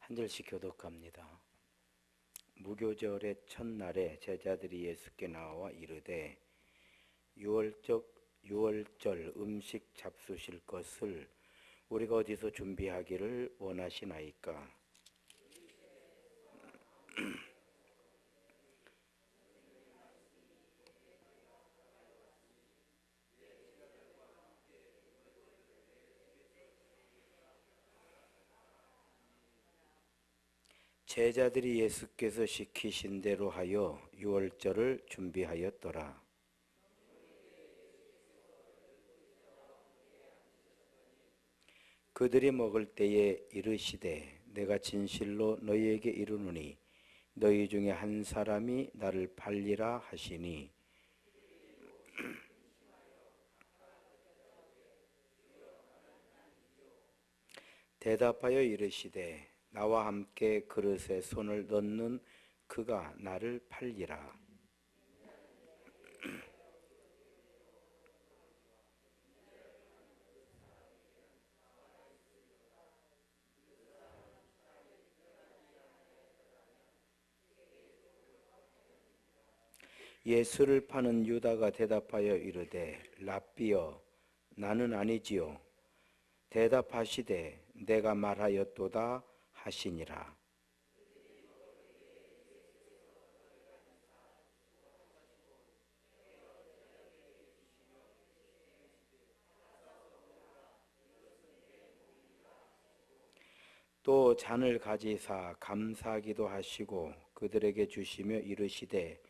한 절씩 교독합니다. 무교절의 첫날에 제자들이 예수께 나와 이르되 유월절 음식 잡수실 것을 우리가 어디서 준비하기를 원하시나이까? 제자들이 예수께서 시키신 대로 하여 유월절을 준비하였더라. 그들이 먹을 때에 이르시되 내가 진실로 너희에게 이르노니 너희 중에 한 사람이 나를 팔리라 하시니 대답하여 이르시되 나와 함께 그릇에 손을 넣는 그가 나를 팔리라. 예수를 파는 유다가 대답하여 이르되 랍비여 나는 아니지요. 대답하시되 내가 말하였도다 하시니라. 또 잔을 가지사 감사하기도 하시고 그들에게 주시며 이르시되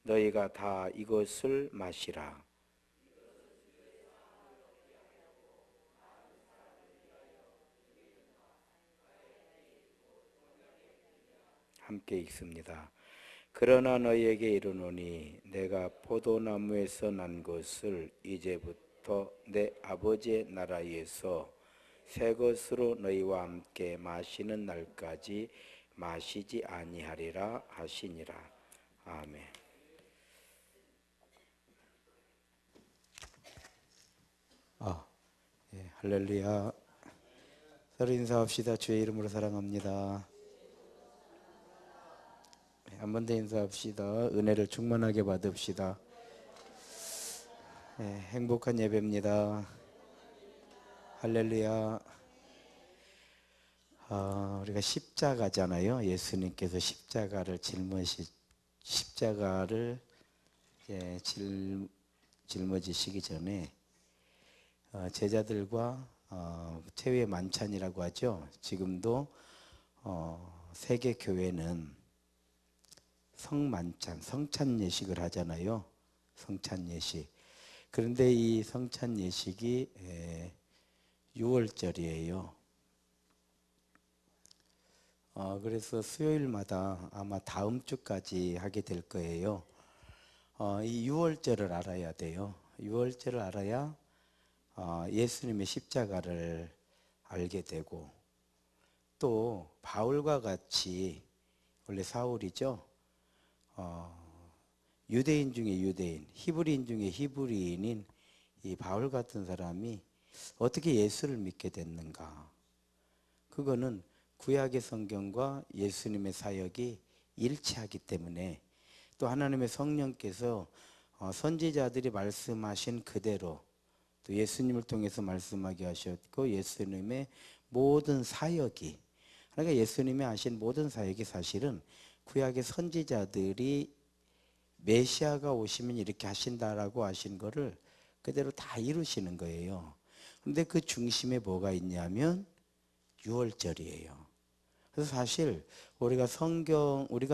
너희가 다 이것을 마시라. 함께 읽습니다. 그러나 너희에게 이르노니 내가 포도나무에서 난 것을 이제부터 내 아버지의 나라에서 새 것으로 너희와 함께 마시는 날까지 마시지 아니하리라 하시니라. 아멘. 할렐루야. 서로 인사합시다. 주의 이름으로 사랑합니다. 한 번 더 인사합시다. 은혜를 충만하게 받읍시다. 행복한 예배입니다. 할렐루야. 우리가 십자가잖아요. 예수님께서 십자가를 짊어지시기 전에 제자들과 최후의 만찬이라고 하죠. 지금도 세계 교회는 성만찬, 성찬 예식을 하잖아요. 성찬 예식. 그런데 이 성찬 예식이 6월절이에요. 그래서 수요일마다 아마 다음 주까지 하게 될 거예요. 이 6월절을 알아야 돼요. 6월절을 알아야 예수님의 십자가를 알게 되고, 또 바울과 같이, 원래 사울이죠. 유대인 중에 유대인, 히브리인 중에 히브리인인 이 바울 같은 사람이 어떻게 예수를 믿게 됐는가? 그거는 구약의 성경과 예수님의 사역이 일치하기 때문에, 또 하나님의 성령께서 선지자들이 말씀하신 그대로 또 예수님을 통해서 말씀하게 하셨고, 예수님의 모든 사역이, 그러니까 예수님이 하신 모든 사역이 사실은 구약의 선지자들이 메시아가 오시면 이렇게 하신다라고 하신 거를 그대로 다 이루시는 거예요. 그런데 그 중심에 뭐가 있냐면 6월절이에요. 그래서 사실 우리가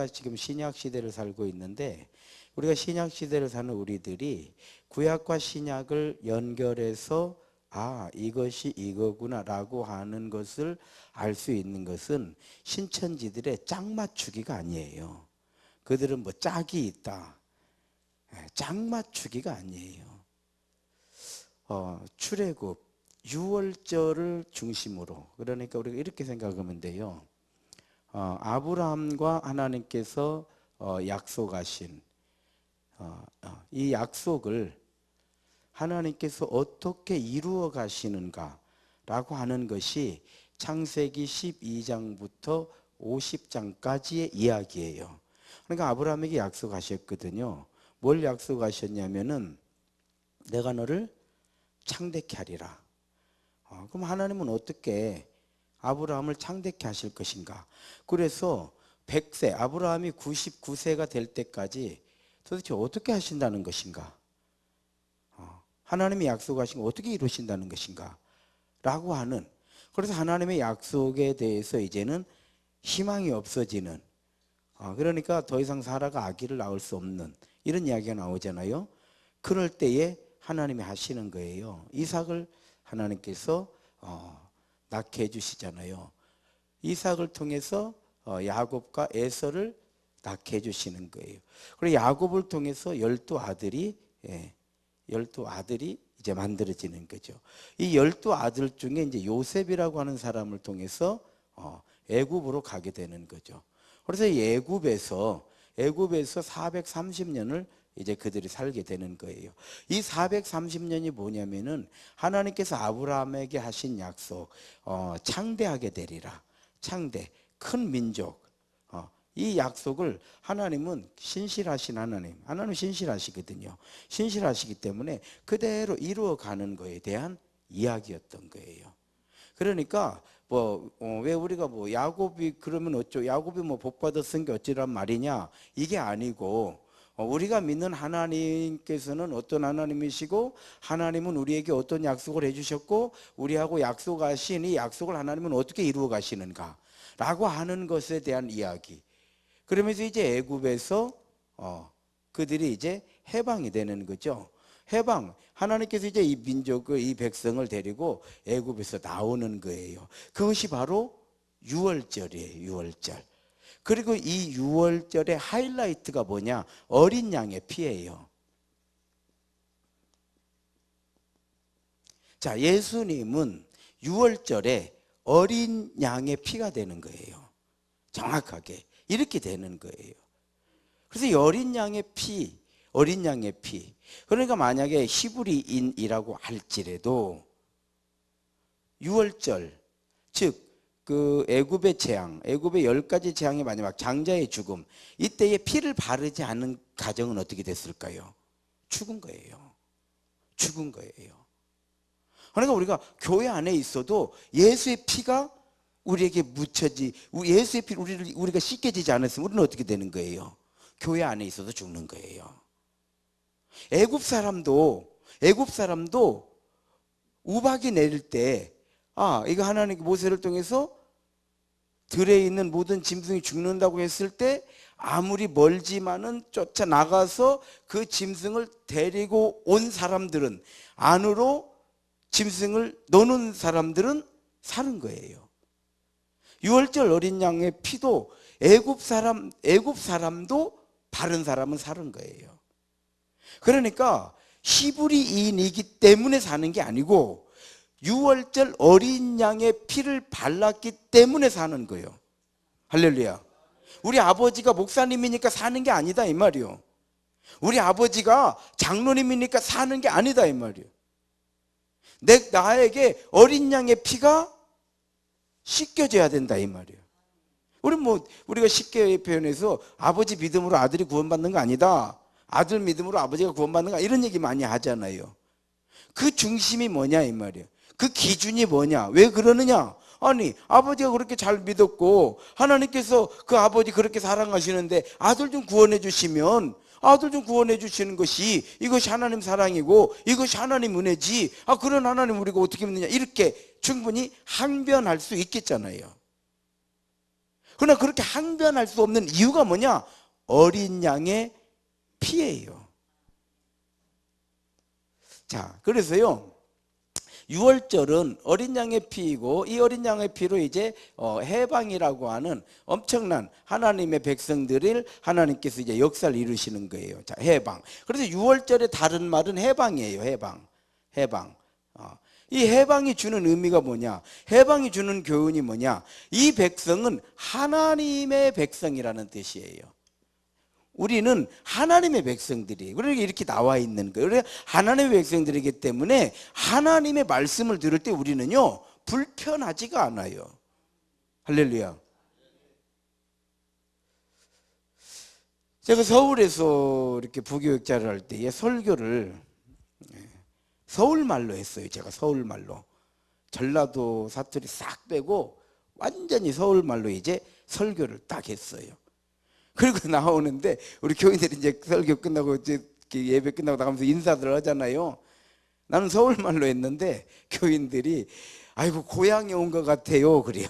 지금 신약 시대를 살고 있는데, 우리가 신약 시대를 사는 우리들이 구약과 신약을 연결해서 이것이 이거구나 라고 하는 것을 알 수 있는 것은 신천지들의 짝 맞추기가 아니에요. 그들은 뭐 짝이 있다, 짝 맞추기가 아니에요. 출애굽 6월절을 중심으로, 그러니까 우리가 이렇게 생각하면 돼요. 아브라함과 하나님께서 약속하신 이 약속을 하나님께서 어떻게 이루어 가시는가 라고 하는 것이 창세기 12장부터 50장까지의 이야기예요. 그러니까 아브라함에게 약속하셨거든요. 뭘 약속하셨냐면은 내가 너를 창대케 하리라. 그럼 하나님은 어떻게 아브라함을 창대케 하실 것인가? 그래서 100세, 아브라함이 99세가 될 때까지 도대체 어떻게 하신다는 것인가? 하나님이 약속하신 거 어떻게 이루신다는 것인가? 라고 하는, 그래서 하나님의 약속에 대해서 이제는 희망이 없어지는, 그러니까 더 이상 사라가 아기를 낳을 수 없는 이런 이야기가 나오잖아요. 그럴 때에 하나님이 하시는 거예요. 이삭을 하나님께서 낳게 해주시잖아요. 이삭을 통해서 야곱과 에서를 낳게 해주시는 거예요. 그리고 야곱을 통해서 12아들이 이제 만들어지는 거죠. 이 12아들 중에 이제 요셉이라고 하는 사람을 통해서 애굽으로 가게 되는 거죠. 그래서 애굽에서 430년을 이제 그들이 살게 되는 거예요. 이 430년이 뭐냐면은 하나님께서 아브라함에게 하신 약속, 창대하게 되리라. 창대, 큰 민족. 이 약속을 하나님은 신실하신 하나님 신실하시거든요. 신실하시기 때문에 그대로 이루어가는 거에 대한 이야기였던 거예요. 그러니까 왜 우리가 야곱이 그러면 어쩌, 야곱이 복 받았은 게 어찌란 말이냐, 이게 아니고, 우리가 믿는 하나님께서는 어떤 하나님이시고, 하나님은 우리에게 어떤 약속을 해주셨고, 우리하고 약속하신 이 약속을 하나님은 어떻게 이루어 가시는가 라고 하는 것에 대한 이야기. 그러면서 이제 애굽에서 그들이 이제 해방이 되는 거죠. 해방, 하나님께서 이제 이 민족을, 이 백성을 데리고 애굽에서 나오는 거예요. 그것이 바로 유월절이에요. 유월절. 그리고 이 유월절의 하이라이트가 뭐냐? 어린 양의 피예요. 자, 예수님은 유월절에 어린 양의 피가 되는 거예요. 정확하게 이렇게 되는 거예요. 그래서 이 어린 양의 피, 어린 양의 피. 그러니까 만약에 히브리인이라고 할지라도 유월절, 즉 그 애굽의 재앙, 애굽의 10가지 재앙의 마지막 장자의 죽음, 이때에 피를 바르지 않은 가정은 어떻게 됐을까요? 죽은 거예요. 죽은 거예요. 그러니까 우리가 교회 안에 있어도 예수의 피가 우리에게 묻혀지, 예수의 피를 우리가 씻겨지지 않았으면 우리는 어떻게 되는 거예요? 교회 안에 있어도 죽는 거예요. 애굽 사람도 우박이 내릴 때, 이거 하나님께 모세를 통해서 들에 있는 모든 짐승이 죽는다고 했을 때 아무리 멀지만은 쫓아 나가서 그 짐승을 데리고 온 사람들은, 안으로 짐승을 넣는 사람들은 사는 거예요. 유월절 어린 양의 피도 애굽 사람도 바른 사람은 사는 거예요. 그러니까 히브리인이기 때문에 사는 게 아니고 유월절 어린 양의 피를 발랐기 때문에 사는 거예요. 할렐루야. 우리 아버지가 목사님이니까 사는 게 아니다 이 말이요. 우리 아버지가 장로님이니까 사는 게 아니다 이 말이요. 나에게 어린 양의 피가 씻겨져야 된다 이 말이에요. 우리가 쉽게 표현해서 아버지 믿음으로 아들이 구원받는 거 아니다, 아들 믿음으로 아버지가 구원받는 거, 이런 얘기 많이 하잖아요. 그 중심이 뭐냐 이 말이에요. 그 기준이 뭐냐, 왜 그러느냐. 아니, 아버지가 그렇게 잘 믿었고 하나님께서 그 아버지 그렇게 사랑하시는데 아들 좀 구원해 주시면, 아들 좀 구원해 주시는 것이, 이것이 하나님 사랑이고 이것이 하나님 은혜지, 그런 하나님 우리가 어떻게 믿느냐, 이렇게 충분히 항변할 수 있겠잖아요. 그러나 그렇게 항변할 수 없는 이유가 뭐냐? 어린 양의 피예요. 자, 그래서요, 유월절은 어린 양의 피이고, 이 어린 양의 피로 이제 해방이라고 하는 엄청난 하나님의 백성들을 하나님께서 이제 역사를 이루시는 거예요. 자, 해방. 그래서 유월절의 다른 말은 해방이에요. 해방. 이 해방이 주는 의미가 뭐냐? 해방이 주는 교훈이 뭐냐? 이 백성은 하나님의 백성이라는 뜻이에요. 우리는 하나님의 백성들이에요. 그러니까 이렇게 나와 있는 거예요. 그래서 하나님의 백성들이기 때문에 하나님의 말씀을 들을 때 우리는요, 불편하지가 않아요. 할렐루야. 제가 서울에서 이렇게 부교육자를 할 때에 설교를 서울말로 했어요. 제가 서울말로. 전라도 사투리 싹 빼고 완전히 서울말로 이제 설교를 딱 했어요. 그리고 나오는데 우리 교인들이 이제 설교 끝나고 이제 예배 끝나고 나가면서 인사들 하잖아요. 나는 서울말로 했는데 교인들이 아이고 고향에 온 것 같아요 그래요.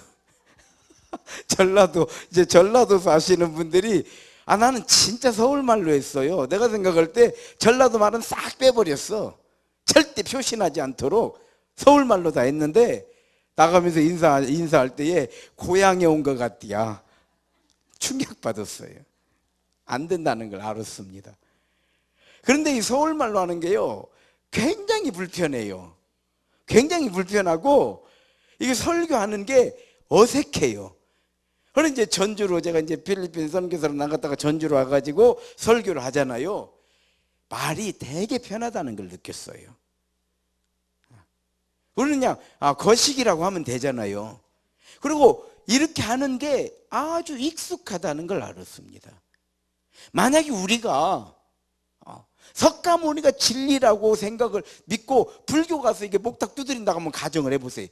이제 전라도 사시는 분들이 나는 진짜 서울말로 했어요. 내가 생각할 때 전라도 말은 싹 빼버렸어. 절대 표시나지 않도록 서울말로 다 했는데 나가면서 인사할 때에 고향에 온 것 같디야. 충격받았어요. 안 된다는 걸 알았습니다. 그런데 이 서울말로 하는 게요 굉장히 불편해요. 굉장히 불편하고 이게 설교하는 게 어색해요. 그래서 이제 전주로 제가 이제 필리핀 선교사로 나갔다가 전주로 와가지고 설교를 하잖아요. 말이 되게 편하다는 걸 느꼈어요. 우리는 그냥 거식이라고 하면 되잖아요. 그리고 이렇게 하는 게 아주 익숙하다는 걸 알았습니다. 만약에 우리가 석가모니가 진리라고 생각을 믿고 불교 가서 이게 목탁 두드린다고 한번 가정을 해보세요.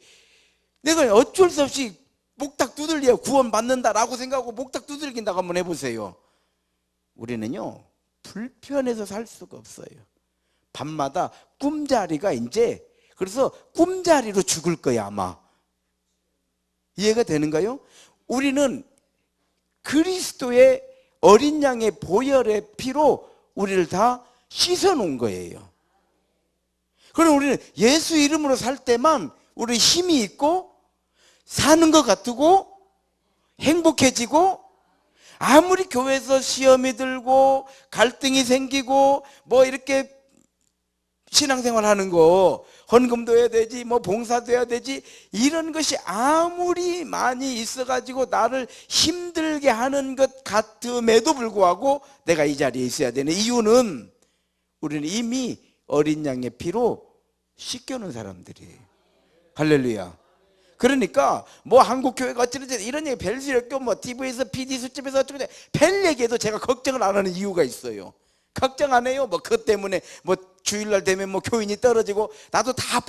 내가 어쩔 수 없이 목탁 두들려야 구원 받는다라고 생각하고 목탁 두들긴다고 한번 해보세요. 우리는요 불편해서 살 수가 없어요. 밤마다 꿈자리가 이제 그래서 꿈자리로 죽을 거야 아마. 이해가 되는가요? 우리는 그리스도의 어린 양의 보혈의 피로 우리를 다 씻어놓은 거예요. 그럼 우리는 예수 이름으로 살 때만 우리 힘이 있고 사는 것 같고 행복해지고, 아무리 교회에서 시험이 들고 갈등이 생기고 뭐 이렇게 신앙생활 하는 거 헌금도 해야 되지 뭐 봉사도 해야 되지 이런 것이 아무리 많이 있어가지고 나를 힘들게 하는 것 같음에도 불구하고 내가 이 자리에 있어야 되는 이유는 우리는 이미 어린 양의 피로 씻겨놓은 사람들이에요. 할렐루야. 그러니까 뭐 한국교회가 어쩌는지 이런 얘기 별 필요 없고 뭐 TV에서 PD 수첩에서 어쩌고 별 얘기해도 제가 걱정을 안 하는 이유가 있어요. 걱정 안 해요. 뭐 그것 때문에 뭐 주일날 되면 뭐 교인이 떨어지고 나도 다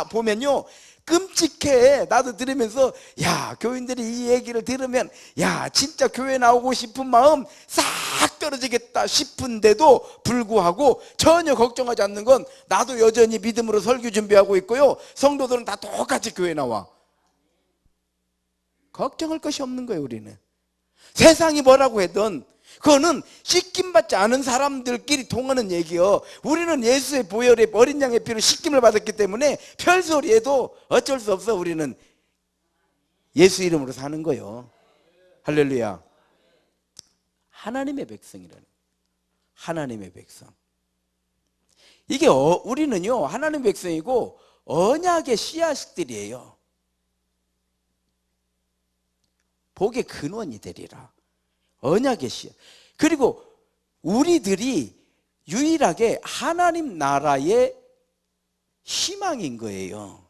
보면요 끔찍해. 나도 들으면서 야 교인들이 이 얘기를 들으면 야 진짜 교회 나오고 싶은 마음 싹 떨어지겠다 싶은데도 불구하고 전혀 걱정하지 않는 건 나도 여전히 믿음으로 설교 준비하고 있고요 성도들은 다 똑같이 교회 나와. 걱정할 것이 없는 거예요. 우리는 세상이 뭐라고 해든 그거는 씻김받지 않은 사람들끼리 통하는 얘기요. 우리는 예수의 보혈의 어린 양의 피로 씻김을 받았기 때문에 별소리해도 어쩔 수 없어. 우리는 예수 이름으로 사는 거예요. 할렐루야. 하나님의 백성이라는 하나님의 백성. 이게 우리는요 하나님의 백성이고 언약의 씨앗들이에요. 복의 근원이 되리라. 언약의 씨앗. 그리고 우리들이 유일하게 하나님 나라의 희망인 거예요.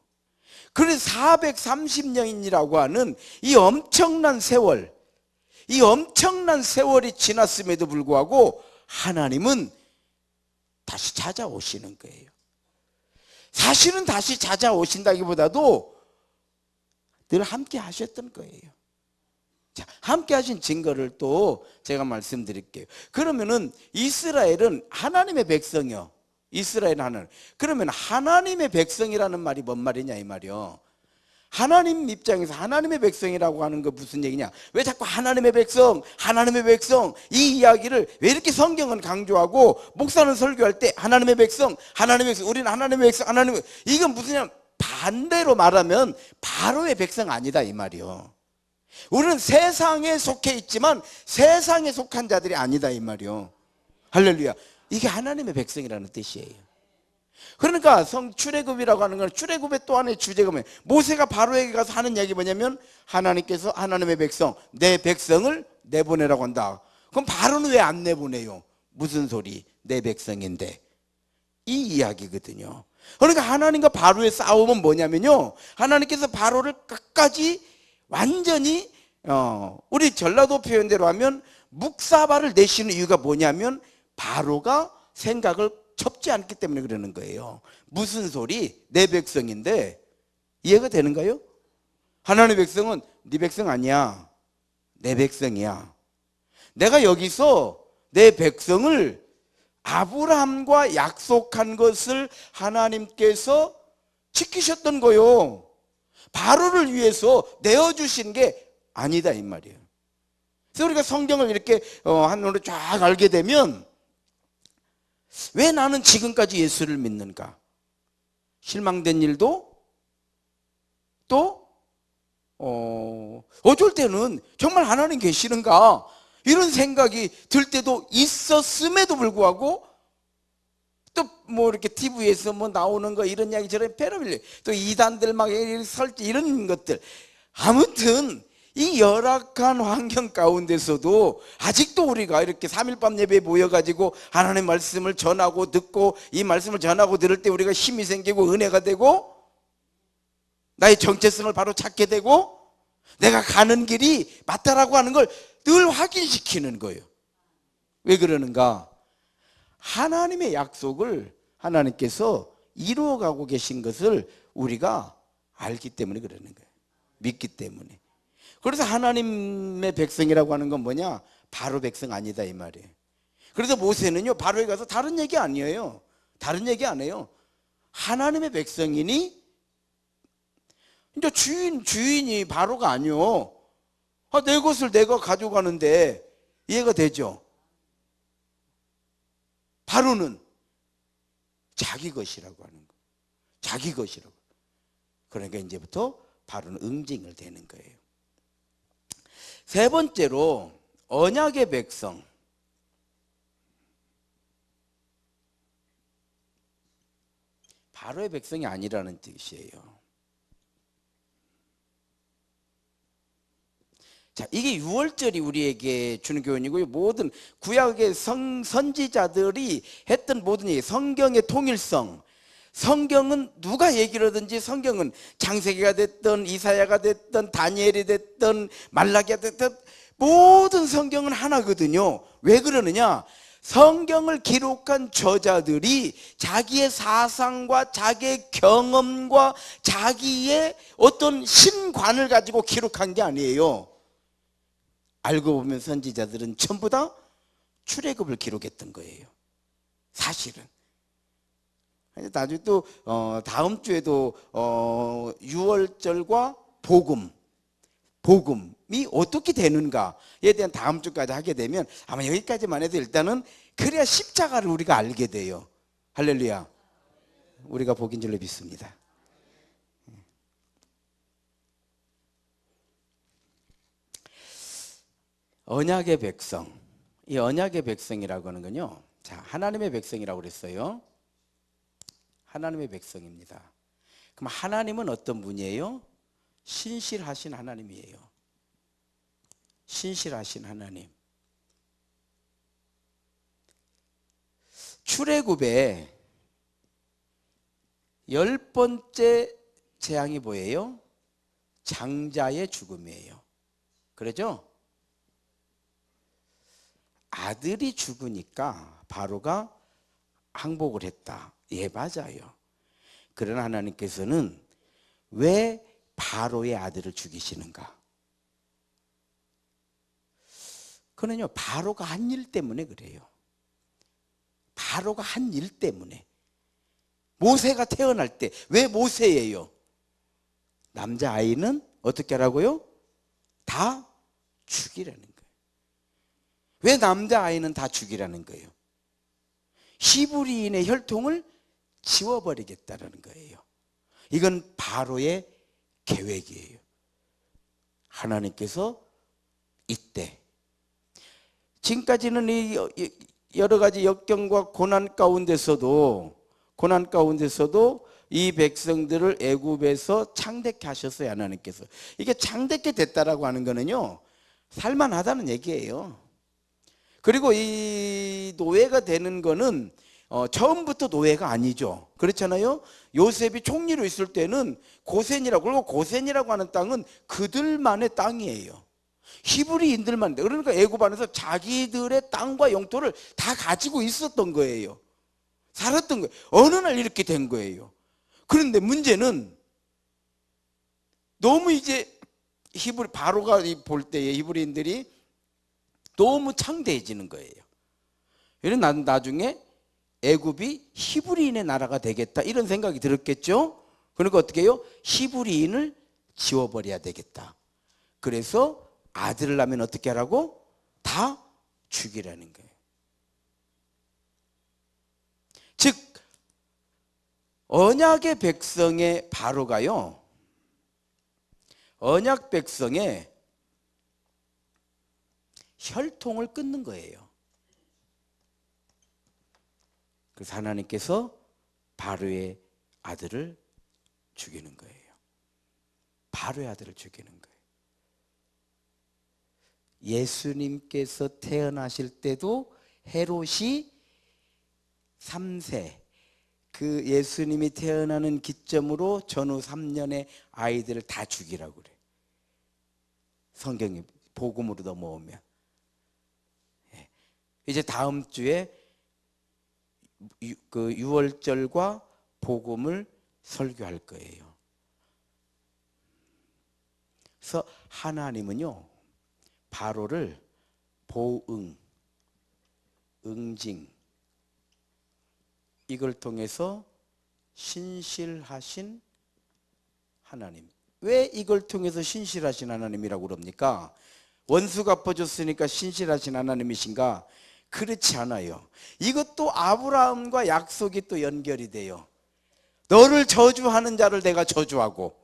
그래서 430년이라고 하는 이 엄청난 세월, 이 엄청난 세월이 지났음에도 불구하고 하나님은 다시 찾아오시는 거예요. 사실은 다시 찾아오신다기보다도 늘 함께 하셨던 거예요. 자, 함께 하신 증거를 또 제가 말씀드릴게요. 그러면은 이스라엘은 하나님의 백성이요. 이스라엘은 하나님. 그러면 하나님의 백성이라는 말이 뭔 말이냐 이 말이요. 하나님 입장에서 하나님의 백성이라고 하는 거 무슨 얘기냐? 왜 자꾸 하나님의 백성, 하나님의 백성 이 이야기를 왜 이렇게 성경은 강조하고 목사는 설교할 때 하나님의 백성, 하나님의 백성, 우리는 하나님의 백성, 하나님의 이건 무슨 반대로 말하면 바로의 백성 아니다 이 말이요. 우리는 세상에 속해 있지만 세상에 속한 자들이 아니다 이 말이요. 할렐루야. 이게 하나님의 백성이라는 뜻이에요. 그러니까 출애굽이라고 하는 건 출애굽의 또 하나의 주제가 뭐예요? 모세가 바로에게 가서 하는 얘기 뭐냐면 하나님께서 하나님의 백성 내 백성을 내보내라고 한다. 그럼 바로는 왜 안 내보내요? 무슨 소리? 내 백성인데. 이 이야기거든요. 그러니까 하나님과 바로의 싸움은 뭐냐면요 하나님께서 바로를 끝까지 완전히 우리 전라도 표현대로 하면 묵사발을 내시는 이유가 뭐냐면 바로가 생각을 접지 않기 때문에 그러는 거예요. 무슨 소리? 내 백성인데. 이해가 되는가요? 하나님의 백성은 네 백성 아니야. 내 백성이야. 내가 여기서 내 백성을 아브라함과 약속한 것을 하나님께서 지키셨던 거요. 바로를 위해서 내어주신 게 아니다 이 말이에요. 그래서 우리가 성경을 이렇게 한으로 쫙 알게 되면 왜 나는 지금까지 예수를 믿는가? 실망된 일도 또 어쩔 때는 정말 하나님 계시는가? 이런 생각이 들 때도 있었음에도 불구하고 또 뭐 이렇게 TV에서 뭐 나오는 거 이런 이야기 저런 패러밀리 또 이단들 막 설지 이런 것들 아무튼 이 열악한 환경 가운데서도 아직도 우리가 이렇게 3일 밤 예배에 모여가지고 하나님의 말씀을 전하고 듣고 이 말씀을 전하고 들을 때 우리가 힘이 생기고 은혜가 되고 나의 정체성을 바로 찾게 되고 내가 가는 길이 맞다라고 하는 걸 늘 확인시키는 거예요. 왜 그러는가? 하나님의 약속을 하나님께서 이루어가고 계신 것을 우리가 알기 때문에 그러는 거예요. 믿기 때문에. 그래서 하나님의 백성이라고 하는 건 뭐냐? 바로 백성 아니다 이 말이에요. 그래서 모세는요 바로에 가서 다른 얘기 아니에요. 다른 얘기 안 해요. 하나님의 백성이니 이제 주인이 바로가 아니요. 내 것을 내가 가져가는데 이해가 되죠? 바로는 자기 것이라고 하는 거. 자기 것이라고. 그러니까 이제부터 바로는 응징을 되는 거예요. 세 번째로 언약의 백성. 바로의 백성이 아니라는 뜻이에요. 자, 이게 유월절이 우리에게 주는 교훈이고요. 모든 구약의 선지자들이 했던 모든 얘기, 성경의 통일성. 성경은 누가 얘기를 하든지 성경은 창세기가 됐든 이사야가 됐든 다니엘이 됐든 말라기가 됐든 모든 성경은 하나거든요. 왜 그러느냐? 성경을 기록한 저자들이 자기의 사상과 자기의 경험과 자기의 어떤 신관을 가지고 기록한 게 아니에요. 알고 보면 선지자들은 전부 다 출애굽을 기록했던 거예요. 사실은. 나중에 또 다음 주에도 유월절과 복음이 어떻게 되는가에 대한 다음 주까지 하게 되면 아마 여기까지만 해도 일단은 그래야 십자가를 우리가 알게 돼요. 할렐루야. 우리가 복인 줄로 믿습니다. 언약의 백성. 이 언약의 백성이라고 하는 건요. 자, 하나님의 백성이라고 그랬어요. 하나님의 백성입니다. 그럼 하나님은 어떤 분이에요? 신실하신 하나님이에요. 신실하신 하나님. 출애굽의 10번째 재앙이 뭐예요? 장자의 죽음이에요. 그러죠? 아들이 죽으니까 바로가 항복을 했다. 예, 맞아요. 그러나 하나님께서는 왜 바로의 아들을 죽이시는가? 그는요, 바로가 한 일 때문에 그래요. 바로가 한 일 때문에. 모세가 태어날 때, 왜 모세예요? 남자아이는 어떻게 하라고요? 다 죽이라는 거예요. 왜 남자아이는 다 죽이라는 거예요? 히브리인의 혈통을 지워버리겠다는 거예요. 이건 바로의 계획이에요. 하나님께서 이때 지금까지는 이 여러 가지 역경과 고난 가운데서도 이 백성들을 애굽에서 창대케 하셨어요. 하나님께서. 이게 창대케 됐다라고 하는 거는요, 살만하다는 얘기예요. 그리고 이 노예가 되는 거는 처음부터 노예가 아니죠. 그렇잖아요. 요셉이 총리로 있을 때는 고센이라고, 그리고 고센이라고 하는 땅은 그들만의 땅이에요. 히브리인들만. 그러니까 애굽 안에서 자기들의 땅과 영토를 다 가지고 있었던 거예요. 살았던 거예요. 어느 날 이렇게 된 거예요. 그런데 문제는 너무 이제 바로가 볼 때에 히브리인들이 너무 창대해지는 거예요. 이런 나중에 애굽이 히브리인의 나라가 되겠다 이런 생각이 들었겠죠. 그러니까 어떻게 해요? 히브리인을 지워버려야 되겠다. 그래서 아들을 낳으면 어떻게 하라고? 다 죽이라는 거예요. 즉 언약의 백성의 바로가요, 언약 백성의 혈통을 끊는 거예요. 그래서 하나님께서 바로의 아들을 죽이는 거예요. 바로의 아들을 죽이는 거예요. 예수님께서 태어나실 때도 헤롯이 3세, 그 예수님이 태어나는 기점으로 전후 3년의 아이들을 다 죽이라고 그래. 성경이 복음으로 넘어오면. 이제 다음 주에 그 유월절과 복음을 설교할 거예요. 그래서 하나님은요, 바로를 보응, 응징, 이걸 통해서 신실하신 하나님. 왜 이걸 통해서 신실하신 하나님이라고 그럽니까? 원수 갚아줬으니까 신실하신 하나님이신가? 그렇지 않아요. 이것도 아브라함과 약속이 또 연결이 돼요. 너를 저주하는 자를 내가 저주하고,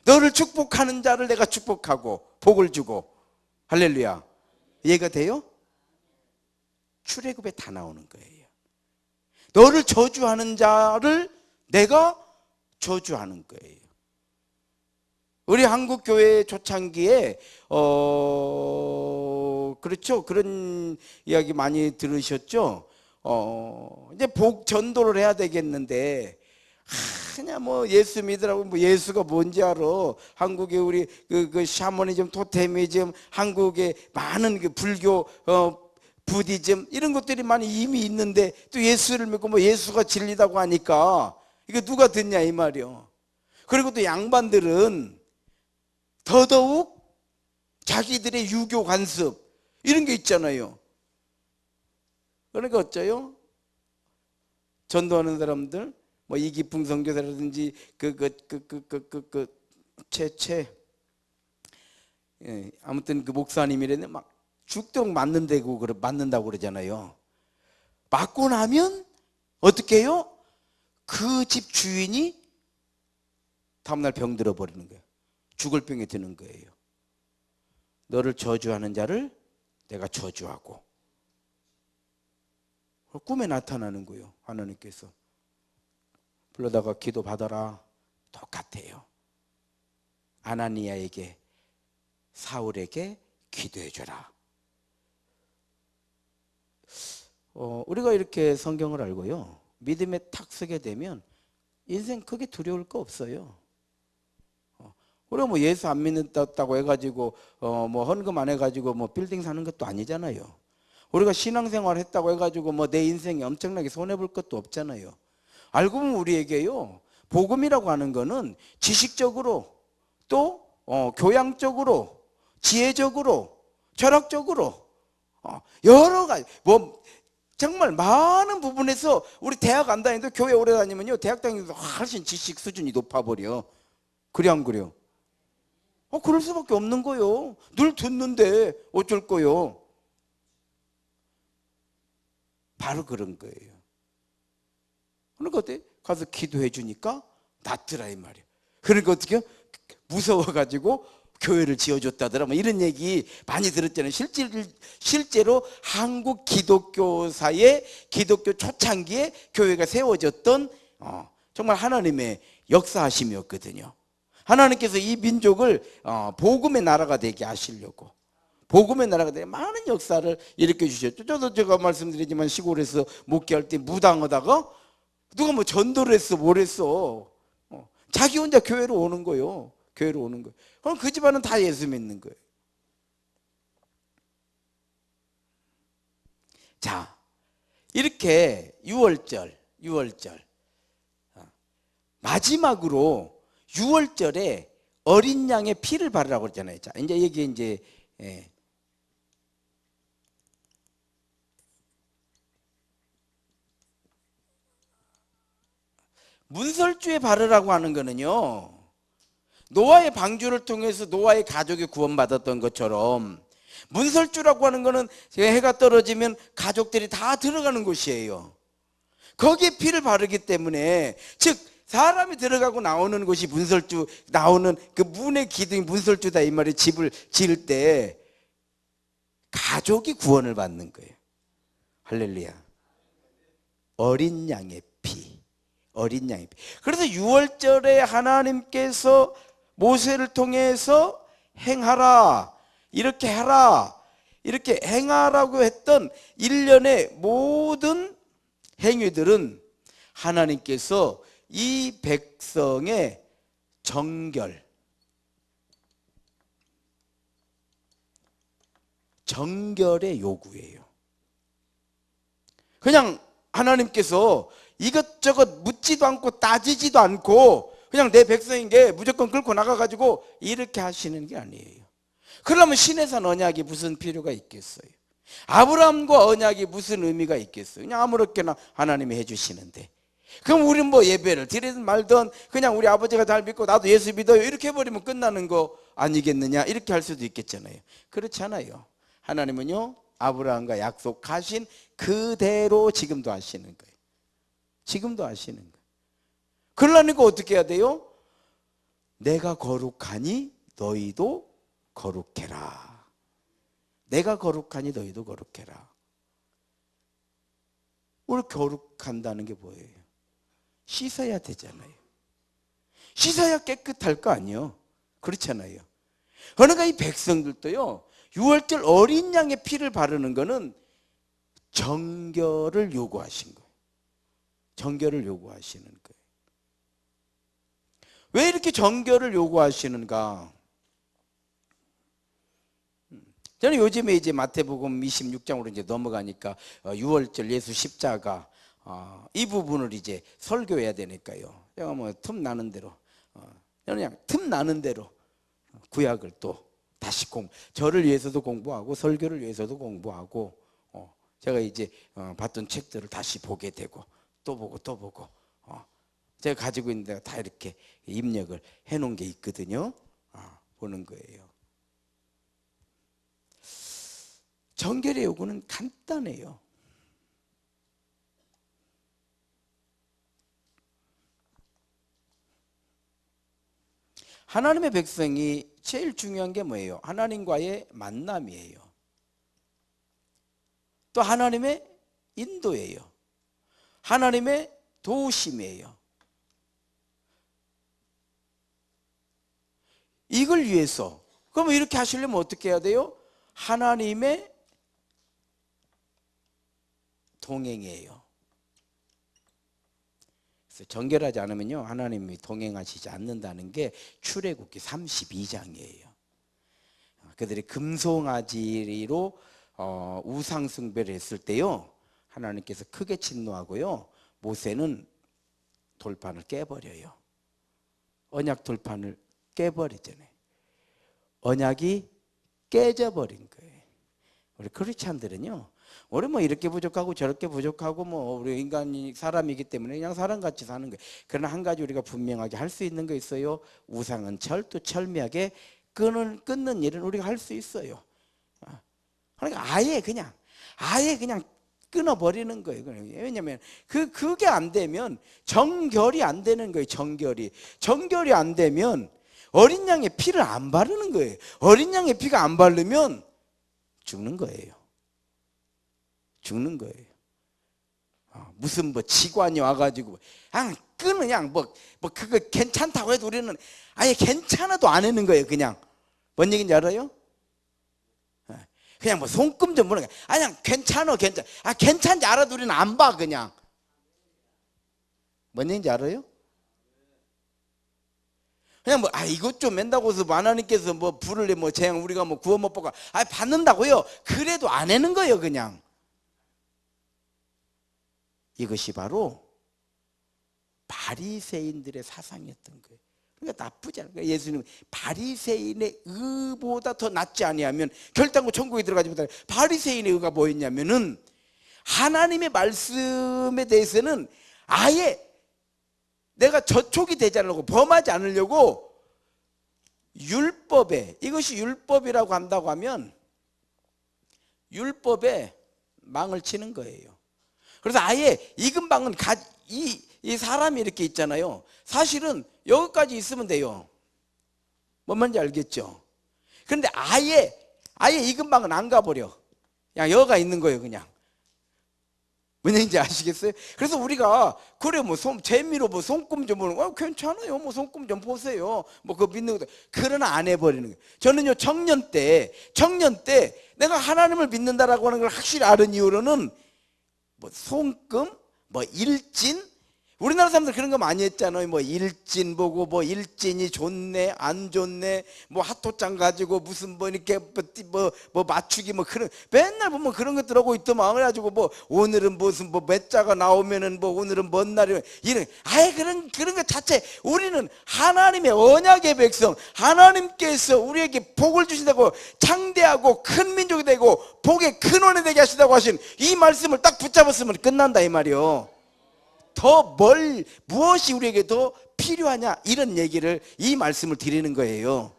너를 축복하는 자를 내가 축복하고 복을 주고. 할렐루야. 이해가 돼요? 출애굽에 다 나오는 거예요. 너를 저주하는 자를 내가 저주하는 거예요. 우리 한국 교회 초창기에 그렇죠, 그런 이야기 많이 들으셨죠. 이제 복 전도를 해야 되겠는데, 그냥 뭐 예수 믿으라고, 뭐 예수가 뭔지 알아. 한국에 우리 그 샤머니즘, 토테미즘, 한국에 많은 그 불교, 부디즘 이런 것들이 많이 이미 있는데 또 예수를 믿고 뭐 예수가 진리다고 하니까 이거 누가 듣냐 이 말이요. 그리고 또 양반들은 더더욱 자기들의 유교 관습 이런 게 있잖아요. 그러니까 어쩌요? 전도하는 사람들, 뭐 이기풍 선교사라든지 아무튼 그 목사님이라는 막 죽도록 맞는다고 그러잖아요. 맞고 나면 어떻게 해요? 그 집 주인이 다음날 병 들어버리는 거예요. 죽을 병에 드는 거예요. 너를 저주하는 자를 내가 저주하고. 꿈에 나타나는 거예요. 하나님께서 불러다가 기도 받아라. 똑같아요. 아나니아에게, 사울에게 기도해 줘라. 우리가 이렇게 성경을 알고요, 믿음에 탁 서게 되면 인생 크게 두려울 거 없어요. 우리가 뭐 예수 안 믿는다고 해가지고 뭐 헌금 안 해가지고 뭐 빌딩 사는 것도 아니잖아요. 우리가 신앙생활 했다고 해가지고 뭐 내 인생이 엄청나게 손해볼 것도 없잖아요. 알고 보면 우리에게요, 복음이라고 하는 거는 지식적으로 또 교양적으로, 지혜적으로, 철학적으로 여러 가지, 뭐 정말 많은 부분에서, 우리 대학 안 다니도 교회 오래 다니면요, 대학 다니면서 훨씬 지식 수준이 높아버려. 그래 안 그래요? 그럴 수밖에 없는 거요. 늘 듣는데 어쩔 거요. 바로 그런 거예요. 그러니까 어때? 가서 기도해 주니까 낫더라 이 말이에요. 그러니까 어떻게 해요? 무서워가지고 교회를 지어줬다더라 뭐 이런 얘기 많이 들었잖아요. 실제로 한국 기독교사의 기독교 초창기에 교회가 세워졌던 정말 하나님의 역사하심이었거든요. 하나님께서 이 민족을 복음의 나라가 되게 하시려고, 복음의 나라가 되게 많은 역사를 일으켜 주셨죠. 저도 제가 말씀드리지만 시골에서 목회할 때 무당하다가 누가 뭐 전도를 했어 뭘 했어, 자기 혼자 교회로 오는 거예요. 교회로 오는 거예요. 그럼 그 집안은 다 예수 믿는 거예요. 자, 이렇게 유월절 마지막으로 유월절에 어린 양의 피를 바르라고 그랬잖아요. 자, 이제 여기 이제 문설주에 바르라고 하는 거는요, 노아의 방주를 통해서 노아의 가족이 구원받았던 것처럼 문설주라고 하는 거는 해가 떨어지면 가족들이 다 들어가는 곳이에요. 거기에 피를 바르기 때문에, 즉 사람이 들어가고 나오는 곳이 문설주, 나오는 그 문의 기둥이 문설주다 이 말이. 집을 지을 때 가족이 구원을 받는 거예요. 할렐루야. 어린 양의 피, 어린 양의 피. 그래서 유월절에 하나님께서 모세를 통해서 행하라, 이렇게 하라, 이렇게 행하라고 했던 일련의 모든 행위들은 하나님께서 이 백성의 정결의 요구예요. 그냥 하나님께서 이것저것 묻지도 않고 따지지도 않고 그냥 내 백성인 게 무조건 끌고 나가가지고 이렇게 하시는 게 아니에요. 그러면 신의 산 언약이 무슨 필요가 있겠어요? 아브라함과 언약이 무슨 의미가 있겠어요? 그냥 아무렇게나 하나님이 해주시는데, 그럼 우리는 뭐 예배를 드리든 말든 그냥 우리 아버지가 잘 믿고 나도 예수 믿어요 이렇게 해버리면 끝나는 거 아니겠느냐, 이렇게 할 수도 있겠잖아요. 그렇지 않아요. 하나님은요, 아브라함과 약속하신 그대로 지금도 하시는 거예요. 지금도 하시는 거예요. 그러려니까 어떻게 해야 돼요? 내가 거룩하니 너희도 거룩해라. 내가 거룩하니 너희도 거룩해라. 우리 거룩한다는 게 뭐예요? 씻어야 되잖아요. 씻어야 깨끗할 거 아니에요. 그렇잖아요. 그러니까 이 백성들도요, 유월절 어린 양의 피를 바르는 거는 정결을 요구하신 거예요. 정결을 요구하시는 거예요. 왜 이렇게 정결을 요구하시는가? 저는 요즘에 이제 마태복음 26장으로 이제 넘어가니까 유월절 예수 십자가 이 부분을 이제 설교해야 되니까요. 제가 뭐 틈 나는 대로 저는 그냥 틈 나는 대로 구약을 또 다시 저를 위해서도 공부하고 설교를 위해서도 공부하고 제가 이제 봤던 책들을 다시 보게 되고 또 보고 또 보고 제가 가지고 있는 데가 다 이렇게 입력을 해놓은 게 있거든요. 보는 거예요. 정결의 요구는 간단해요. 하나님의 백성이 제일 중요한 게 뭐예요? 하나님과의 만남이에요. 또 하나님의 인도예요. 하나님의 도우심이에요. 이걸 위해서, 그러면 이렇게 하시려면 어떻게 해야 돼요? 하나님의 동행이에요. 그래서 정결하지 않으면요, 하나님이 동행하시지 않는다는 게 출애굽기 32장이에요. 그들이 금송아지로 우상 숭배를 했을 때요, 하나님께서 크게 진노하고요, 모세는 돌판을 깨버려요. 언약 돌판을 깨버리잖아요. 언약이 깨져버린 거예요. 우리 크리스찬들은요, 우리 뭐 이렇게 부족하고 저렇게 부족하고 뭐 우리 인간이 사람이기 때문에 그냥 사람같이 사는 거예요. 그러나 한 가지 우리가 분명하게 할 수 있는 거 있어요. 우상은 철두철미하게 끊는 일은 우리가 할 수 있어요. 그러니까 아예 그냥 끊어버리는 거예요. 왜냐하면 그게 안 되면 정결이 안 되는 거예요. 정결이 안 되면 어린 양의 피를 안 바르는 거예요. 어린 양의 피가 안 바르면 죽는 거예요. 죽는 거예요. 무슨 뭐 직관이 와가지고 그냥 그거 괜찮다고 해도 우리는 아예 괜찮아도 안 하는 거예요. 그냥 뭔 얘기인지 알아요? 그냥 뭐 손금 좀 보는 거야. 그냥 괜찮아. 괜찮지 알아도 우리는 안 봐. 그냥 뭔 얘기인지 알아요? 그냥 이것 좀 맨다고 해서 하나님께서 뭐 불을 내 재앙 우리가 뭐 구원 못 보가 받는다고요. 그래도 안 하는 거예요. 그냥 이것이 바로 바리새인들의 사상이었던 거예요. 그러니까 나쁘지 않아요. 예수님은 바리새인의 의보다 더 낫지 아니하면 결단코 천국에 들어가지 못하는, 바리새인의 의가 뭐였냐면은 하나님의 말씀에 대해서는 아예 내가 저촉이 되지 않으려고, 범하지 않으려고 율법에, 이것이 율법이라고 한다고 하면 율법에 망을 치는 거예요. 그래서 아예 이근방은 이 사람이 이렇게 있잖아요. 사실은 여기까지 있으면 돼요. 뭔 말인지 알겠죠? 그런데 아예 이근방은 안 가버려. 그냥 여기가 있는 거예요. 그냥. 뭔 얘기인지 아시겠어요? 그래서 우리가 그래 뭐 재미로 뭐 손금 좀 보는, 괜찮아요. 뭐 손금 좀 보세요. 뭐 그거 믿는 것도, 그러나 안 해버리는 거예요. 저는요 청년 때 내가 하나님을 믿는다라고 하는 걸 확실히 아는 이후로는 뭐 손금, 뭐 일진, 우리나라 사람들 그런 거 많이 했잖아요. 뭐 일진 보고 뭐 일진이 좋네 안 좋네, 뭐 핫도장 가지고 무슨 뭐 이렇게 뭐 맞추기 뭐 그런, 맨날 보면 그런 것들 하고 있더만. 그래가지고 뭐 오늘은 무슨 뭐 몇 자가 나오면은 뭐 오늘은 뭔 날이면 이런, 아예 그런 것 자체, 우리는 하나님의 언약의 백성, 하나님께서 우리에게 복을 주신다고, 창대하고 큰 민족이 되고 복의 근원이 되게 하신다고 하신 이 말씀을 딱 붙잡았으면 끝난다 이 말이요. 더 무엇이 우리에게 더 필요하냐, 이런 얘기를, 이 말씀을 드리는 거예요.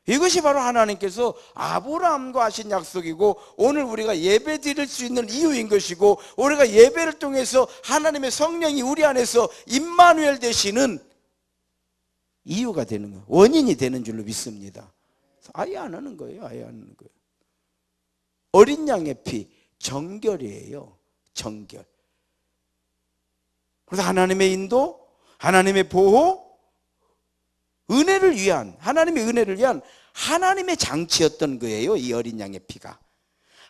이것이 바로 하나님께서 아브라함과 하신 약속이고, 오늘 우리가 예배 드릴 수 있는 이유인 것이고, 우리가 예배를 통해서 하나님의 성령이 우리 안에서 임마누엘 되시는 이유가 되는 거예요. 원인이 되는 줄로 믿습니다. 아예 안 하는 거예요. 아예 안 하는 거예요. 어린 양의 피, 정결이에요. 정결. 그래서 하나님의 인도, 하나님의 보호, 하나님의 은혜를 위한 하나님의 장치였던 거예요. 이 어린 양의 피가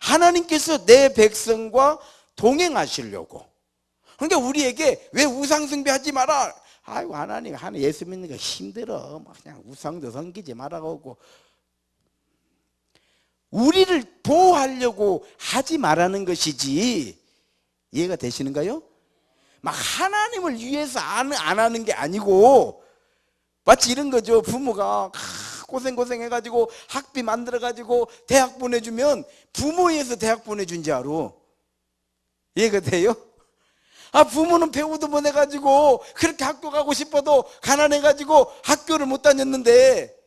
하나님께서 내 백성과 동행하시려고. 그러니까 우리에게 왜 우상 숭배하지 마라, 아이고 하나님 예수 믿는 거 힘들어, 그냥 우상도 섬기지 말라고, 우리를 보호하려고 하지 말라는 것이지. 이해가 되시는가요? 막 하나님을 위해서 안 하는 게 아니고, 마치 이런 거죠. 부모가 고생해가지고 학비 만들어가지고 대학 보내주면 부모에서 대학 보내준 줄 알아. 이해가 돼요? 부모는 배우도 보내가지고 그렇게 학교 가고 싶어도 가난해가지고 학교를 못 다녔는데,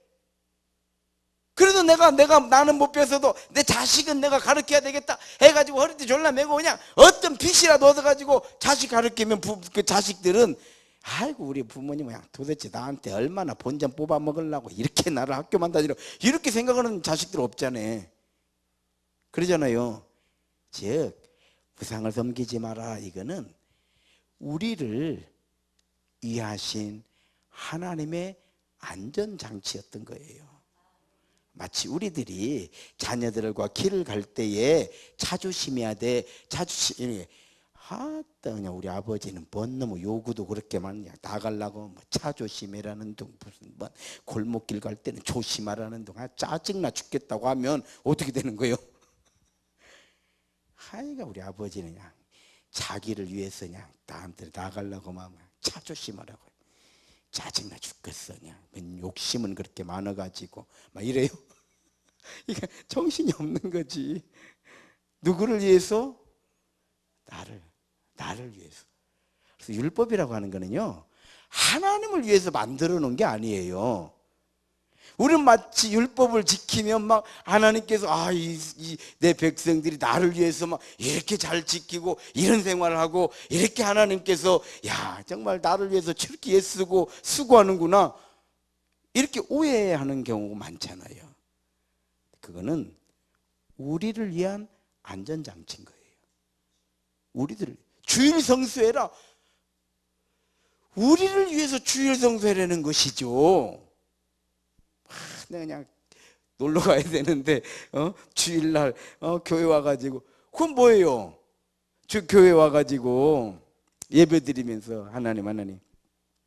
그래도 나는 못 배워서도 내 자식은 내가 가르쳐야 되겠다 해가지고 허리띠 졸라 매고 그냥 어떤 빚이라도 얻어가지고 자식 가르치면 그 자식들은, 아이고 우리 부모님은 도대체 나한테 얼마나 본전 뽑아 먹으려고 이렇게 나를 학교만 다니려, 이렇게 생각하는 자식들 없잖아요. 그러잖아요. 즉 우상을 섬기지 마라, 이거는 우리를 위하신 하나님의 안전장치였던 거예요. 마치 우리들이 자녀들과 길을 갈 때에 자조심해야 돼. 그냥 우리 아버지는 뭔 놈의 요구도 그렇게 많냐, 나가려고 뭐 차조심해라는 둥, 무슨 뭐 골목길 갈 때는 조심하라는 둥, 짜증나 죽겠다고 하면 어떻게 되는 거예요? 하여가 우리 아버지는 그냥 자기를 위해서 그냥 남들 나가려고 막 차조심하라고, 짜증나 죽겠어, 그냥 욕심은 그렇게 많아가지고 막 이래요. 이게 정신이 없는 거지. 누구를 위해서? 나를 위해서. 그래서 율법이라고 하는 거는요, 하나님을 위해서 만들어 놓은 게 아니에요. 우리는 마치 율법을 지키면 막 하나님께서 내 백성들이 나를 위해서 막 이렇게 잘 지키고 이런 생활을 하고, 이렇게 하나님께서 정말 나를 위해서 저렇게 애쓰고 수고하는구나, 이렇게 오해하는 경우가 많잖아요. 그거는 우리를 위한 안전장치인 거예요. 우리들을 주일 성수해라, 우리를 위해서 주일 성수하라는 것이죠. 내가 그냥 놀러 가야 되는데 주일날 교회 와가지고, 그건 뭐예요? 교회 와가지고 예배 드리면서 하나님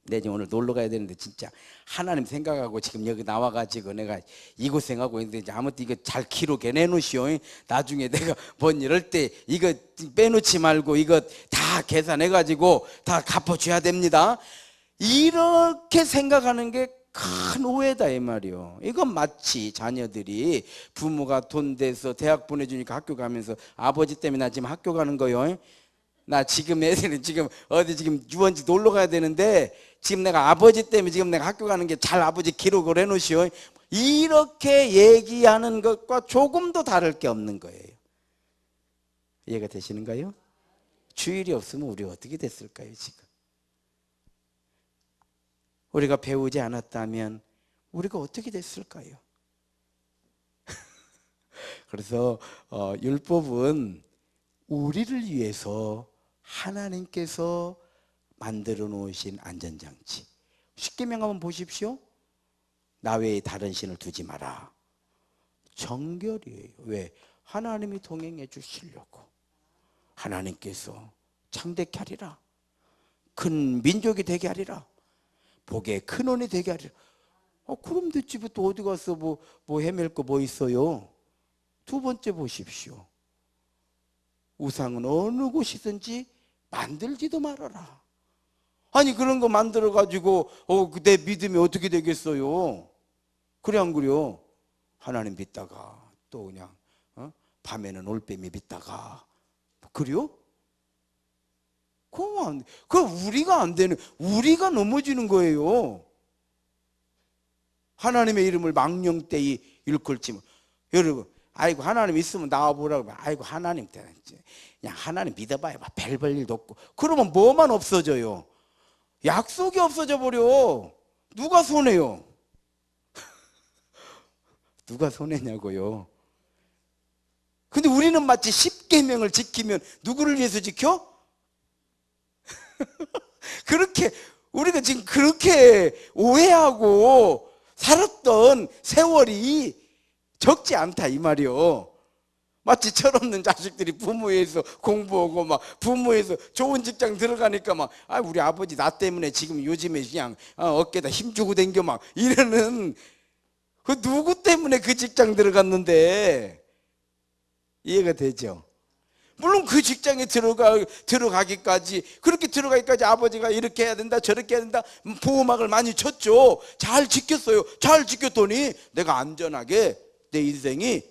내가 오늘 놀러 가야 되는데 진짜 하나님 생각하고 지금 여기 나와가지고 내가 이 고생하고 있는데 이제 아무튼 이거 잘 기록해 내놓으시오. 나중에 내가 뭔 이럴 때 이거 빼놓지 말고 이거 다 계산해가지고 다 갚아줘야 됩니다. 이렇게 생각하는 게 큰 오해다 이 말이요. 이건 마치 자녀들이 부모가 돈 대서 대학 보내주니까 학교 가면서 아버지 때문에 나 지금 학교 가는 거요. 나 지금 애들은 지금 어디 지금 유원지 놀러 가야 되는데 지금 내가 아버지 때문에 지금 내가 학교 가는 게 잘 아버지 기록을 해놓으시오. 이렇게 얘기하는 것과 조금도 다를 게 없는 거예요. 이해가 되시는가요? 주일이 없으면 우리 어떻게 됐을까요 지금? 우리가 배우지 않았다면 우리가 어떻게 됐을까요? 그래서 율법은 우리를 위해서 하나님께서 만들어 놓으신 안전장치. 십계명 한번 보십시오. 나 외에 다른 신을 두지 마라. 정결이에요. 왜? 하나님이 동행해 주시려고. 하나님께서 창대케 하리라. 큰 민족이 되게 하리라. 복의 근원이 되게 하리라. 그럼 됐지 또 어디 가서 뭐 헤맬 거 뭐 있어요? 두 번째 보십시오. 우상은 어느 곳이든지 만들지도 말아라. 아니 그런 거 만들어 가지고 내 믿음이 어떻게 되겠어요? 그래 안 그래요? 하나님 믿다가 또 그냥 밤에는 올빼미 믿다가 그래요? 그 우리가 안 되는, 우리가 넘어지는 거예요. 하나님의 이름을 망령되이 일컬지. 여러분, 아이고 하나님 있으면 나와보라고. 아이고 하나님 그냥 하나님 믿어봐야 별 일도 없고. 그러면 뭐만 없어져요? 약속이 없어져 버려. 누가 손해요? 누가 손해냐고요? 근데 우리는 마치 십계명을 지키면 누구를 위해서 지켜? 그렇게 우리가 지금 그렇게 오해하고 살았던 세월이 적지 않다 이 말이요. 마치 철없는 자식들이 부모에서 공부하고 막 부모에서 좋은 직장 들어가니까 막 우리 아버지 나 때문에 지금 요즘에 그냥 어깨에다 힘주고 댕겨 막 이러는, 그 누구 때문에 그 직장 들어갔는데. 이해가 되죠? 물론 그 직장에 들어가기까지, 그렇게 들어가기까지 아버지가 이렇게 해야 된다 저렇게 해야 된다 보호막을 많이 쳤죠. 잘 지켰어요. 잘 지켰더니 내가 안전하게 내 인생이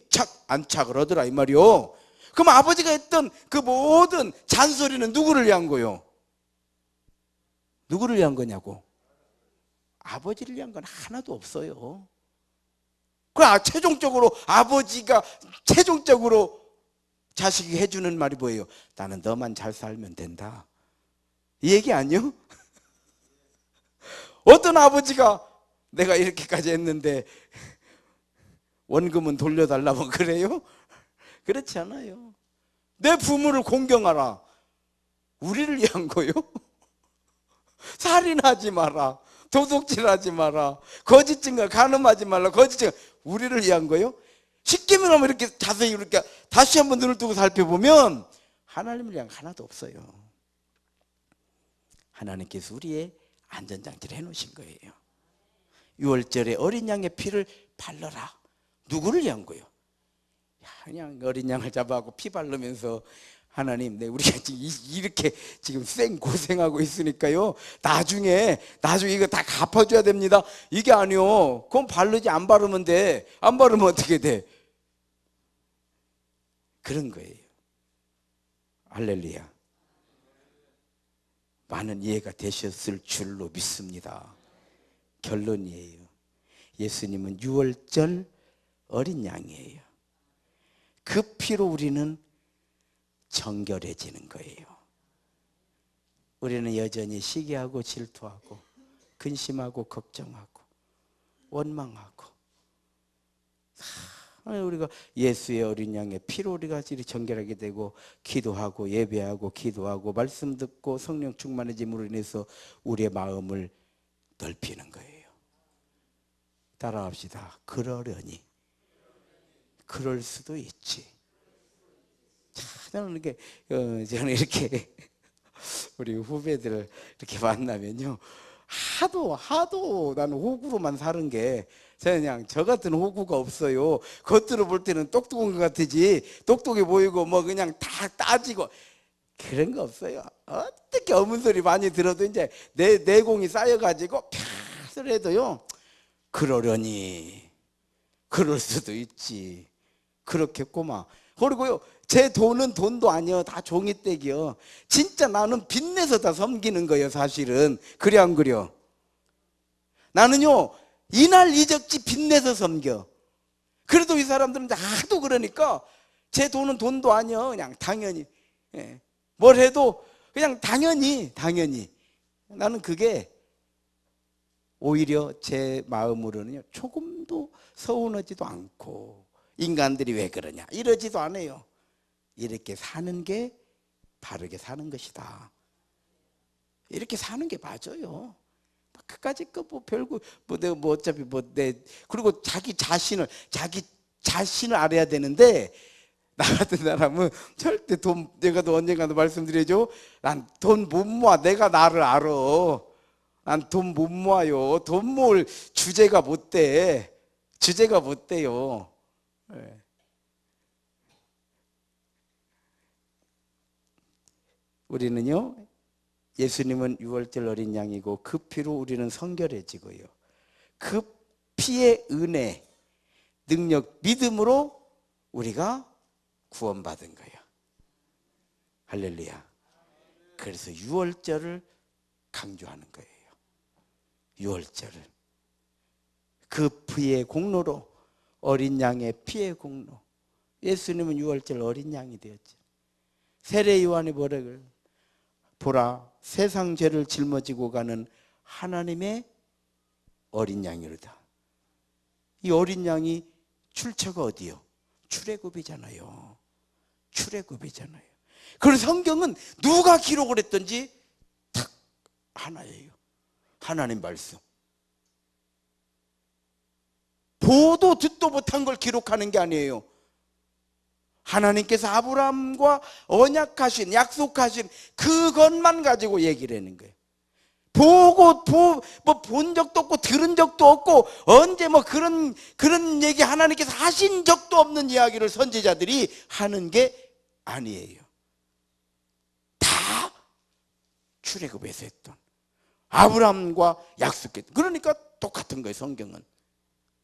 안착을 하더라 이 말이요. 그럼 아버지가 했던 그 모든 잔소리는 누구를 위한 거요? 누구를 위한 거냐고? 아버지를 위한 건 하나도 없어요. 최종적으로 아버지가 최종적으로 자식이 해주는 말이 뭐예요? 나는 너만 잘 살면 된다. 이 얘기 아니요? 어떤 아버지가 내가 이렇게까지 했는데 원금은 돌려달라고 그래요? 그렇지 않아요. 내 부모를 공경하라. 우리를 위한 거요? 살인하지 마라. 도둑질하지 마라. 거짓 증거 간음하지 말라. 거짓 증거. 우리를 위한 거요? 십계명 하면 이렇게 자세히 이렇게 다시 한번 눈을 뜨고 살펴보면 하나님을 위한 하나도 없어요. 하나님께서 우리의 안전장치를 해놓으신 거예요. 6월절에 어린 양의 피를 발라라. 누구를 위한 거예요? 그냥 어린 양을 잡아갖고 피 바르면서 하나님, 우리가 지금 이렇게 지금 고생하고 있으니까요. 나중에 이거 다 갚아줘야 됩니다. 이게 아니요. 그건 바르지 안 바르면 돼. 안 바르면 어떻게 돼? 그런 거예요. 할렐루야. 많은 이해가 되셨을 줄로 믿습니다. 결론이에요. 예수님은 6월절 어린 양이에요. 그 피로 우리는 정결해지는 거예요. 우리는 여전히 시기하고 질투하고 근심하고 걱정하고 원망하고, 우리가 예수의 어린 양의 피로 우리가 정결하게 되고 기도하고 예배하고 기도하고 말씀 듣고 성령 충만해짐으로 인해서 우리의 마음을 넓히는 거예요. 따라합시다. 그러려니. 그럴 수도 있지. 저는 이렇게 우리 후배들을 이렇게 만나면요, 하도 나는 호구로만 사는 게, 그냥 저 같은 호구가 없어요. 겉으로 볼 때는 똑똑한 것 같으지, 똑똑해 보이고 뭐 그냥 다 따지고 그런 거 없어요. 어떻게 어문 소리 많이 들어도 이제 내 내공이 쌓여가지고 펴서 해도요, 그러려니 그럴 수도 있지, 그렇겠구만. 그리고요, 제 돈은 돈도 아니요, 다 종이떼기요. 진짜 나는 빚내서 다 섬기는 거예요, 사실은. 그래 안 그려? 나는요, 이날 이적지 빚내서 섬겨. 그래도 이 사람들은 하도 그러니까 제 돈은 돈도 아니요, 그냥 당연히, 예. 뭘 해도 그냥 당연히 나는 그게 오히려 제 마음으로는요, 조금도 서운하지도 않고, 인간들이 왜 그러냐 이러지도 않아요. 이렇게 사는 게 바르게 사는 것이다. 이렇게 사는 게 맞아요. 그까짓 거 뭐 별거 뭐 내가 뭐 어차피 뭐 내, 그리고 자기 자신을 알아야 되는데, 나 같은 사람은 절대 돈, 내가 또 언젠가도 말씀드려줘, 난 돈 못 모아. 내가 나를 알아. 난 돈 못 모아요. 돈 모을 주제가 못 돼. 주제가 못 돼요. 네. 우리는요, 예수님은 유월절 어린 양이고 그 피로 우리는 성결해지고요, 그 피의 은혜, 능력, 믿음으로 우리가 구원받은 거예요. 할렐루야. 그래서 유월절을 강조하는 거예요. 유월절을 그 피의 공로로, 어린 양의 피의 공로. 예수님은 유월절 어린 양이 되었죠. 세례 요한이 뭐라 그래요? 보라, 세상 죄를 짊어지고 가는 하나님의 어린 양이로다. 이 어린 양이 출처가 어디요? 출애굽이잖아요. 출애굽이잖아요. 그래서 성경은 누가 기록을 했든지 딱 하나예요. 하나님 말씀. 보도 듣도 못한 걸 기록하는 게 아니에요. 하나님께서 아브라함과 언약하신, 약속하신 그것만 가지고 얘기를 하는 거예요. 뭐 본 적도 없고 들은 적도 없고 언제 뭐 그런 얘기 하나님께서 하신 적도 없는 이야기를 선지자들이 하는 게 아니에요. 다 출애굽에서 했던, 아브라함과 약속했던, 그러니까 똑같은 거예요. 성경은.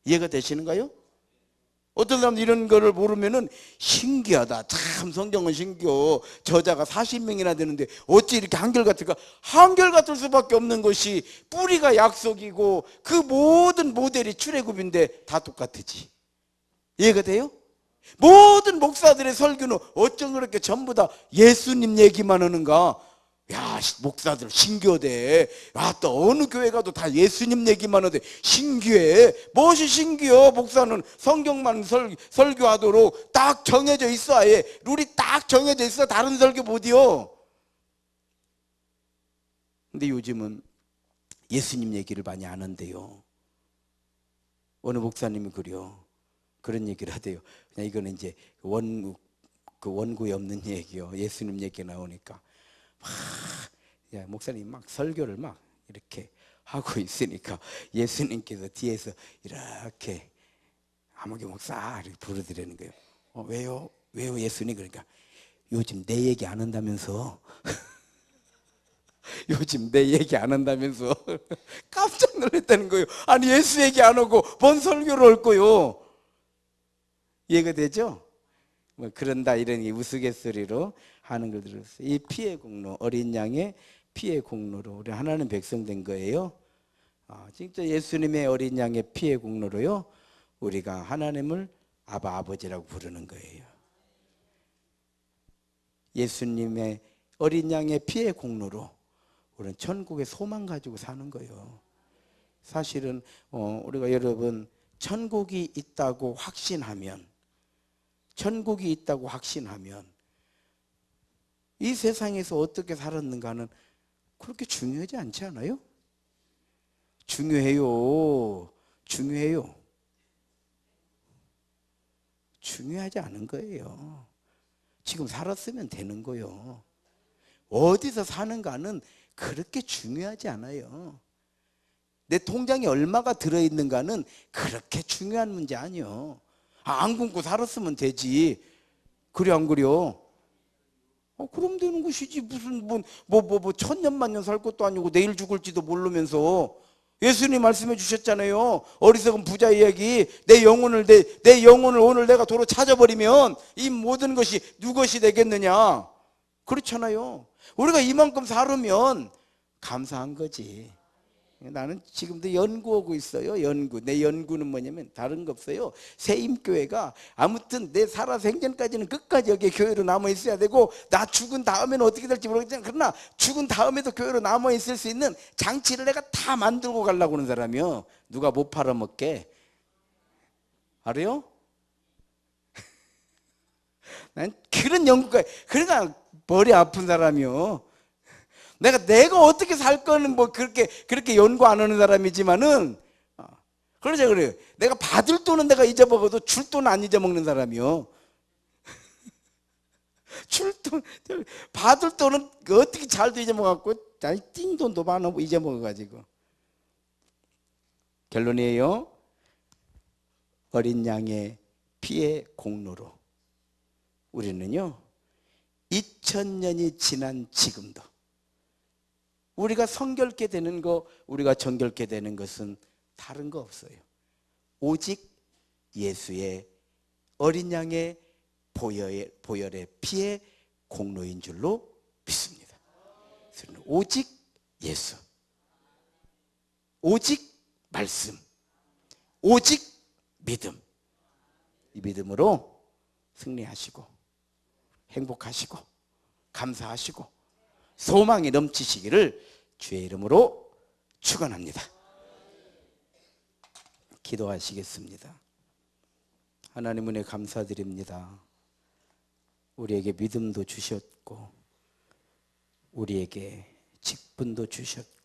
이해가 되시는가요? 어떤 사람들 이런 거를 모르면은 신기하다. 참 성경은 신기해. 저자가 40명이나 되는데 어찌 이렇게 한결같을까? 한결같을 수밖에 없는 것이 뿌리가 약속이고 그 모든 모델이 출애굽인데 다 똑같지. 이해가 돼요? 모든 목사들의 설교는 어쩜 그렇게 전부 다 예수님 얘기만 하는가? 야, 목사들 신기하대. 야, 또 어느 교회 가도 다 예수님 얘기만 하대. 신기해. 무엇이 신기해? 목사는 성경만 설교하도록 딱 정해져 있어. 아예 룰이 딱 정해져 있어. 다른 설교 못이요. 근데 요즘은 예수님 얘기를 많이 안 한대요. 어느 목사님이 그런 얘기를 하대요. 그냥 이거는 이제 원구에 없는 얘기요. 예수님 얘기 나오니까 야, 목사님 막 설교를 막 이렇게 하고 있으니까 예수님께서 뒤에서 이렇게 아무개 목사 이렇게 부르더라는 거예요. 왜요 예수님? 그러니까 요즘 내 얘기 안 한다면서. 요즘 내 얘기 안 한다면서. 깜짝 놀랐다는 거예요. 아니 예수 얘기 안 하고 뭔 설교를 할 거요? 이해가 되죠? 뭐 그런다 이런 우스갯소리로 하는 걸 들었어요. 이 피의 공로, 어린 양의 피의 공로로 우리 하나님 백성 된 거예요. 진짜 예수님의 어린 양의 피의 공로로요, 우리가 하나님을 아버지라고 부르는 거예요. 예수님의 어린 양의 피의 공로로 우리는 천국의 소망 가지고 사는 거예요. 사실은 우리가 여러분 천국이 있다고 확신하면 이 세상에서 어떻게 살았는가는 그렇게 중요하지 않지 않아요? 중요해요. 중요하지 않은 거예요. 지금 살았으면 되는 거예요. 어디서 사는가는 그렇게 중요하지 않아요. 내 통장에 얼마가 들어있는가는 그렇게 중요한 문제 아니요. 안 굶고 살았으면 되지. 그래 안 그래요? 그럼 되는 것이지. 무슨 천년만년 살 것도 아니고 내일 죽을지도 모르면서. 예수님 말씀해 주셨잖아요. 어리석은 부자 이야기. 내 영혼을 오늘 내가 도로 찾아버리면 이 모든 것이 누구 것이 되겠느냐. 그렇잖아요. 우리가 이만큼 살으면 감사한 거지. 나는 지금도 연구하고 있어요. 연구. 내 연구는 뭐냐면 다른 거 없어요. 세임교회가 아무튼 내 살아생전까지는 끝까지 여기 교회로 남아 있어야 되고, 나 죽은 다음에는 어떻게 될지 모르겠지만, 그러나 죽은 다음에도 교회로 남아 있을 수 있는 장치를 내가 다 만들고 가려고 하는 사람이요. 누가 못 팔아먹게. 알아요? 난 그런 연구가, 그러니까 머리 아픈 사람이요. 내가 어떻게 살 거는 그렇게 연구 안 하는 사람이지만은, 그러죠. 그래요. 내가 받을 돈은 내가 잊어먹어도 줄 돈은 안 잊어먹는 사람이요. 받을 돈은 어떻게 잘도 잊어먹었고, 띵 돈도 많아 잊어먹어가지고. 결론이에요. 어린 양의 피의 공로로 우리는요, 2000년이 지난 지금도 우리가 성결케 되는 거, 우리가 정결케 되는 것은 다른 거 없어요. 오직 예수의 어린 양의 보혈의 피의 공로인 줄로 믿습니다. 오직 예수, 오직 말씀, 오직 믿음. 이 믿음으로 승리하시고 행복하시고 감사하시고 소망이 넘치시기를 주의 이름으로 축원합니다. 기도하시겠습니다. 하나님 은혜 감사드립니다. 우리에게 믿음도 주셨고 우리에게 직분도 주셨고